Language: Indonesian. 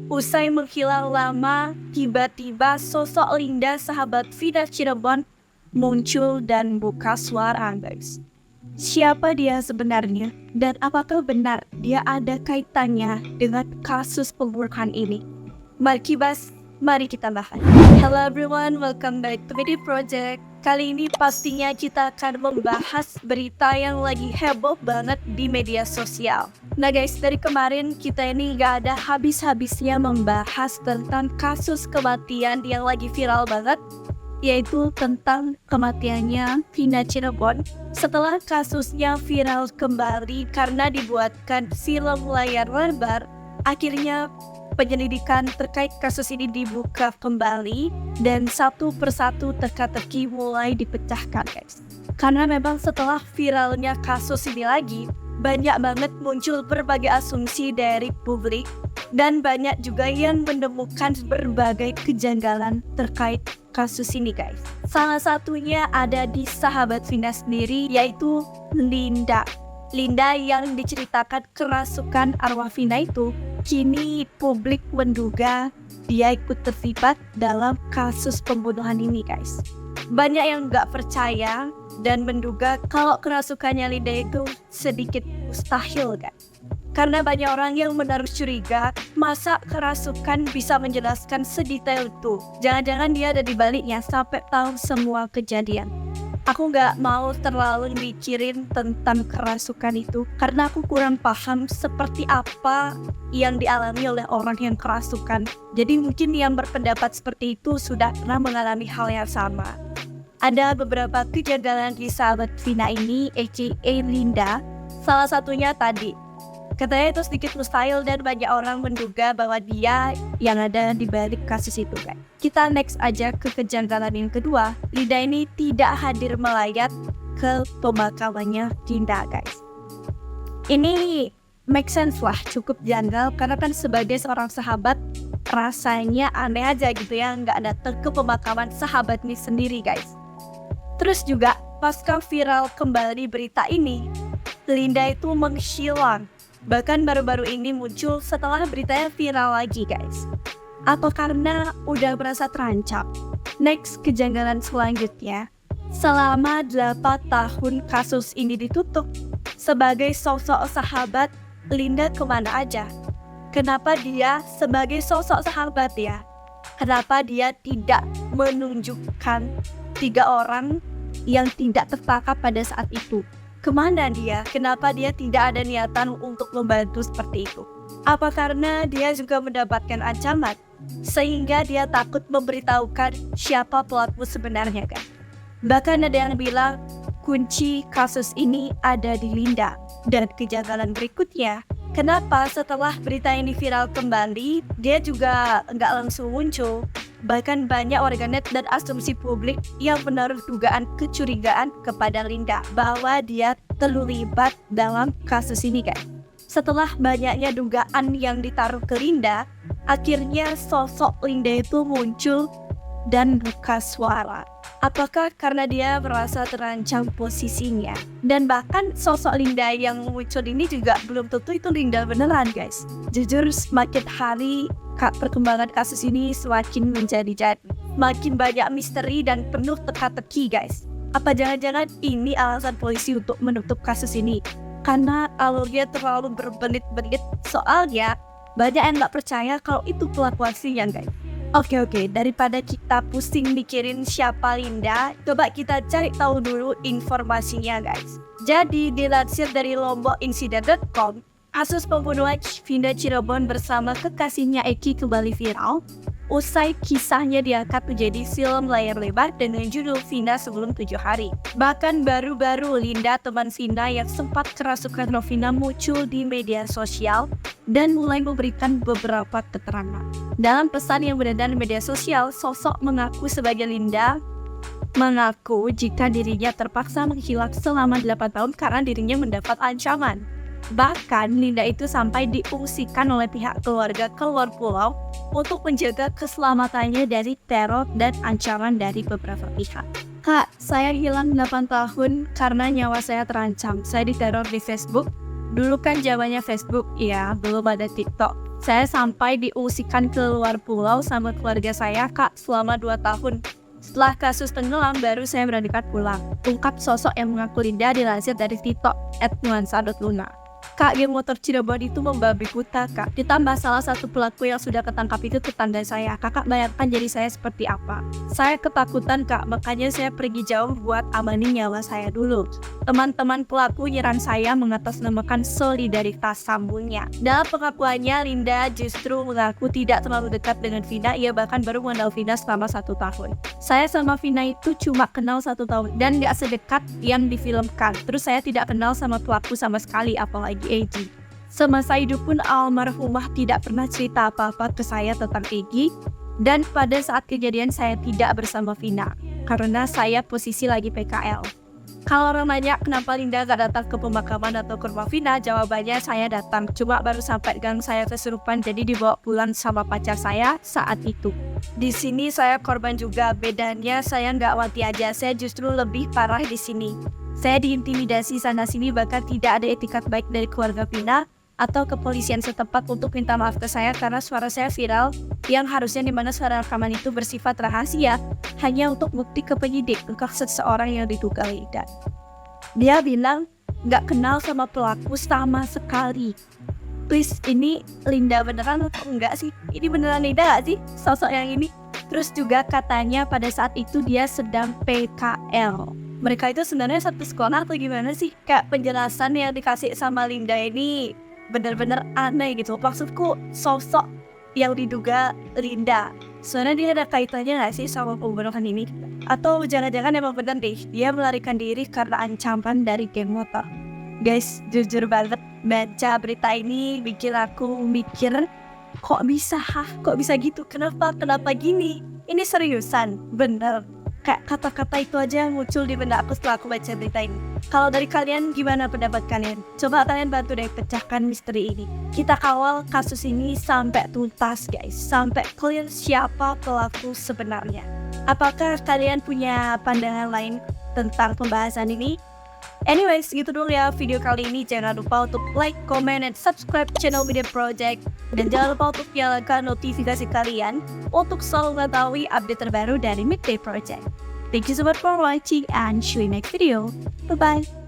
Usai menghilang lama, tiba-tiba sosok Linda sahabat Vina Cirebon muncul dan buka suara, guys. Siapa dia sebenarnya dan apakah benar dia ada kaitannya dengan kasus pembunuhan ini? Mari kita bahas. Hello everyone, welcome back to Media Project. Kali ini pastinya kita akan membahas berita yang lagi heboh banget di media sosial. Nah guys, dari kemarin kita ini gak ada habis-habisnya membahas tentang kasus kematian yang lagi viral banget, yaitu tentang kematiannya Vina Cirebon setelah kasusnya viral kembali karena dibuatkan film layar lebar. Akhirnya penyelidikan terkait kasus ini dibuka kembali dan satu persatu teka-teki mulai dipecahkan, guys. Karena memang setelah viralnya kasus ini lagi, banyak banget muncul berbagai asumsi dari publik dan banyak juga yang menemukan berbagai kejanggalan terkait kasus ini, guys. Salah satunya ada di sahabat Vina sendiri, yaitu Linda. Linda yang diceritakan kerasukan arwah Vina itu, kini publik menduga dia ikut terlibat dalam kasus pembunuhan ini, guys. Banyak yang gak percaya dan menduga kalau kerasukannya Linda itu sedikit mustahil, guys. Karena banyak orang yang menaruh curiga, masa kerasukan bisa menjelaskan sedetail itu? Jangan-jangan dia ada di baliknya sampai tahu semua kejadian. Aku gak mau terlalu mikirin tentang kerasukan itu karena aku kurang paham seperti apa yang dialami oleh orang yang kerasukan. Jadi mungkin yang berpendapat seperti itu sudah pernah mengalami hal yang sama. Ada beberapa kejanggalan di sahabat Vina ini, aka Linda. Salah satunya tadi, katanya itu sedikit mustahil dan banyak orang menduga bahwa dia yang ada di balik kasus itu, guys. Kita next aja ke kejanggalan yang kedua. Linda ini tidak hadir melayat ke pemakamannya Linda, guys. Ini make sense lah, cukup janggal karena kan sebagai seorang sahabat rasanya aneh aja gitu ya, nggak datang ke pemakaman sahabatnya sendiri, guys. Terus juga pasca viral kembali berita ini, Linda itu menghilang. Bahkan baru-baru ini muncul setelah beritanya viral lagi, guys. Apa karena udah merasa terancam? Next, kejanggalan selanjutnya. Selama 8 tahun kasus ini ditutup, sebagai sosok sahabat, Linda kemana aja? Kenapa dia sebagai sosok sahabat ya? Kenapa dia tidak menunjukkan 3 orang yang tidak tertangkap pada saat itu? Kemana dia? Kenapa dia tidak ada niatan untuk membantu seperti itu? Apa karena dia juga mendapatkan ancaman sehingga dia takut memberitahukan siapa pelaku sebenarnya, kan? Bahkan ada yang bilang kunci kasus ini ada di Linda. Dan kejanggalan berikutnya, kenapa setelah berita ini viral kembali dia juga nggak langsung muncul? Bahkan banyak warganet dan asumsi publik yang menaruh dugaan kecurigaan kepada Linda bahwa dia terlibat dalam kasus ini, guys. Setelah banyaknya dugaan yang ditaruh ke Linda, akhirnya sosok Linda itu muncul dan buka suara. Apakah karena dia merasa terancam posisinya? Dan bahkan sosok Linda yang muncul ini juga belum tentu itu Linda beneran, guys. Jujur semakin hari perkembangan kasus ini semakin menjadi-jadi. Makin banyak misteri dan penuh teka-teki, guys. Apa jangan-jangan ini alasan polisi untuk menutup kasus ini? Karena alurnya terlalu berbelit-belit, soalnya banyak yang gak percaya kalau itu pelaku aslinya, guys. Oke, daripada kita pusing mikirin siapa Linda, coba kita cari tahu dulu informasinya, guys. Jadi dilansir dari lombokinsiden.com, kasus pembunuhan Vina Cirebon bersama kekasihnya Eki kembali viral usai kisahnya diangkat menjadi film layar lebar dengan judul Vina Sebelum 7 Hari. Bahkan baru-baru Linda, teman Vina yang sempat kerasukan Vina, muncul di media sosial dan mulai memberikan beberapa keterangan. Dalam pesan yang beredar di media sosial, sosok mengaku sebagai Linda mengaku jika dirinya terpaksa menghilang selama 8 tahun karena dirinya mendapat ancaman. Bahkan Linda itu sampai diungsikan oleh pihak keluarga ke luar pulau untuk menjaga keselamatannya dari teror dan ancaman dari beberapa pihak. Kak, saya hilang 8 tahun karena nyawa saya terancam. Saya diteror di Facebook. Dulu kan zamannya Facebook, ya, belum ada TikTok. Saya sampai diungsikan ke luar pulau sama keluarga saya, Kak, selama 2 tahun. Setelah kasus tenggelam, baru saya berangkat pulang. Ungkap sosok yang mengaku Linda dilansir dari Tito @nuansa.luna. Kak, geng motor Cirebon itu membabi buta, Kak. Ditambah salah satu pelaku yang sudah ketangkap itu tetangga saya. Kakak bayangkan jadi saya seperti apa. Saya ketakutan, Kak, makanya saya pergi jauh buat amanin nyawa saya dulu. Teman-teman pelaku nyerang saya mengatasnamakan solidaritas, sambungnya. Dalam pengakuannya, Linda justru mengaku tidak terlalu dekat dengan Vina. Ia bahkan baru mengenal Vina selama 1 tahun. Saya sama Vina itu cuma kenal 1 tahun dan gak sedekat yang difilmkan. Terus saya tidak kenal sama pelaku sama sekali, apalagi Egy. Semasa hidup pun almarhumah tidak pernah cerita apa-apa ke saya tentang Egy. Dan pada saat kejadian saya tidak bersama Vina karena saya posisi lagi PKL. Kalau orang nanya kenapa Linda gak datang ke pemakaman atau ke rumah Vina, jawabannya saya datang. Cuma baru sampai gang saya kesurupan, jadi dibawa pulang sama pacar saya saat itu. Di sini saya korban juga, bedanya saya nggak mati aja, saya justru lebih parah di sini. Saya diintimidasi sana-sini, bahkan tidak ada etikat baik dari keluarga Vina atau kepolisian setempat untuk minta maaf ke saya karena suara saya viral yang harusnya dimana suara rekaman itu bersifat rahasia hanya untuk bukti ke penyidik untuk seseorang yang diduga Linda. Dia bilang nggak kenal sama pelaku sama sekali. Please, ini Linda beneran atau enggak sih? Ini beneran Linda nggak sih sosok yang ini? Terus juga katanya pada saat itu dia sedang PKL. Mereka itu sebenarnya satu sekolah atau gimana sih? Kayak penjelasan yang dikasih sama Linda ini benar-benar aneh gitu. Maksudku sosok yang diduga Linda, soalnya dia ada kaitannya nggak sih sama pembunuhan ini? Atau jangan-jangan emang bener deh dia melarikan diri karena ancaman dari geng motor? Guys, jujur banget baca berita ini bikin aku mikir, kok bisa gitu? Kenapa gini? Ini seriusan, bener. Kayak kata-kata itu aja yang muncul di benak aku setelah aku baca berita ini. Kalau dari kalian, gimana pendapat kalian? Coba kalian bantu deh pecahkan misteri ini. Kita kawal kasus ini sampai tuntas, guys. Sampai clear siapa pelaku sebenarnya. Apakah kalian punya pandangan lain tentang pembahasan ini? Anyways, gitu dulu ya video kali ini. Jangan lupa untuk like, comment, dan subscribe channel Midday Project. Dan jangan lupa untuk nyalakan notifikasi kalian untuk selalu mengetahui update terbaru dari Midday Project. Thank you so much for watching and see you next video. Bye-bye.